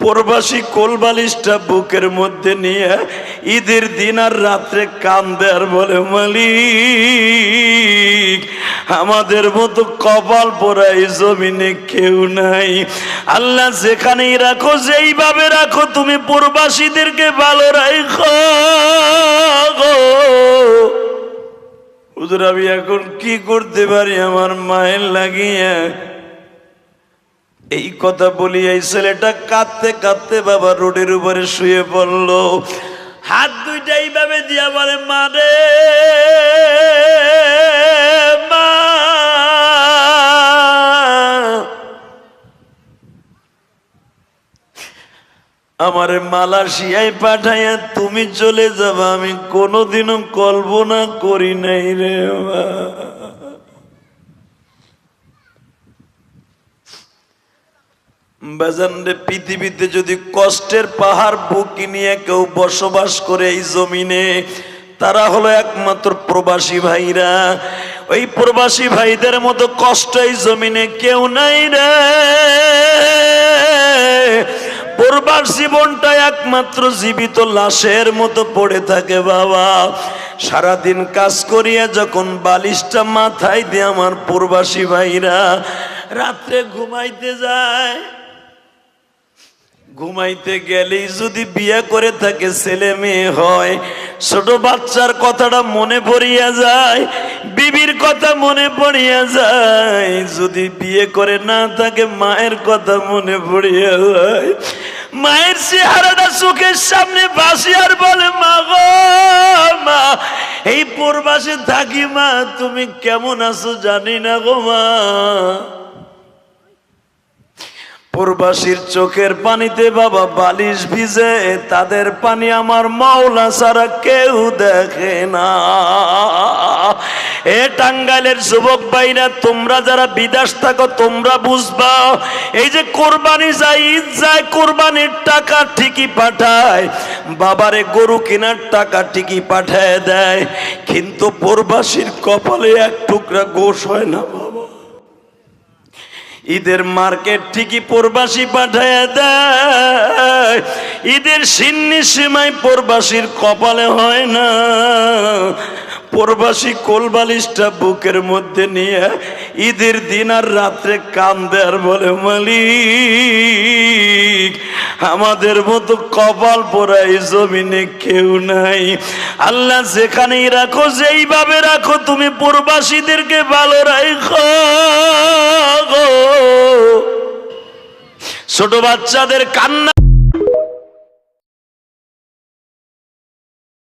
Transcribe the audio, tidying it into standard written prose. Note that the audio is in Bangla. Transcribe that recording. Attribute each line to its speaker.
Speaker 1: প্রবাসী কোলবালিশটা বুকের মধ্যে নিয়ে ঈদের দিন আর রাত্রে কান্দে আর বলে, মালিক আমাদের মতো কপাল পোড়া এই জমিনে কেউ নাই। আল্লাহ যেখানেই রাখো, যেইভাবে রাখো, তুমি প্রবাসীদেরকে ভালো রাখো। হুজুর আমি এখন কি করতে পারি আমার মায়ের লাগিয়া? এই কথা বলি এই ছেলেটা কাঁদতে কাঁদতে বাবা রোডের উপরে শুয়ে পড়লো। হাত দুইটা এইভাবে দিয়া বলে, মা রে মা, আমারে মালয়েশিয়ায় পাঠাইয়া তুমি চলে যাবা, আমি কোনোদিনও কল্পনা করি নাই রে মা। বাজানরে, পৃথিবীতে যদি কষ্টের পাহাড় বুকে নিয়ে কেউ বসবাস করে এই জমিনে, তারা হলো একমাত্র প্রবাসী ভাইরা। ওই প্রবাসী ভাইদের মতো কষ্ট এই জমিনে কেউ নাই রে। প্রবাস জীবনটা একমাত্র জীবিত লাশের মতো পড়ে থাকে বাবা। সারাদিন কাজ করিয়া যখন বালিশটা মাথায় দিয়ে আমার প্রবাসী ভাইরা রাত্রে ঘুমাইতে যায়, ঘুমাইতে গেলেই যদি বিয়ে করে থাকে, ছেলে মেয়ে হয়, ছোট বাচ্চার কথাটা মনে পড়িয়া যায়, বিবির কথা মনে পড়িয়া যায়। যদি বিয়ে করে না থাকে, মায়ের কথা মনে পড়িয়া যায়। মায়ের চেহারাটা চোখের সামনে ভাসি আর বলে, মা গো মা, এই প্রবাসে থাকি মা, তুমি কেমন আছো জানি না গো মা। প্রবাসীর চোখের পানিতে বাবা বালিশ ভিজে, তাদের পানি আমার মাওলা ছাড়া কেউ দেখে না। এ টাঙ্গাইলের যুবক ভাইরা, তোমরা যারা বিদেশ থাকো তোমরা বুঝবা, এই যে কোরবানি যায়, ঈদ যায়, কোরবানির টাকা ঠিকই পাঠায়, বাবারে গরু কেনার টাকা ঠিকই পাঠায় দেয়, কিন্তু প্রবাসীর কপালে এক টুকরা গোশ হয় না বাবা। ঈদের মার্কেট ঠিকই প্রবাসী পাঠায় দেয়, ঈদের সিন্নি সীমায় প্রবাসীর কপালে হয় না। প্রবাসী কোলবালিশটা বুকের মধ্যে নিয়ে ঈদের দিন আর রাত্রে কান্দে আর বলে, মালিক আমাদের মতো কপাল পোড়া এই জমিনে কেউ নাই। আল্লাহ যেখানেই রাখো, যেইভাবে রাখো, তুমি প্রবাসীদেরকে ভালো রাখো। ছোট বাচ্চাদের কান্না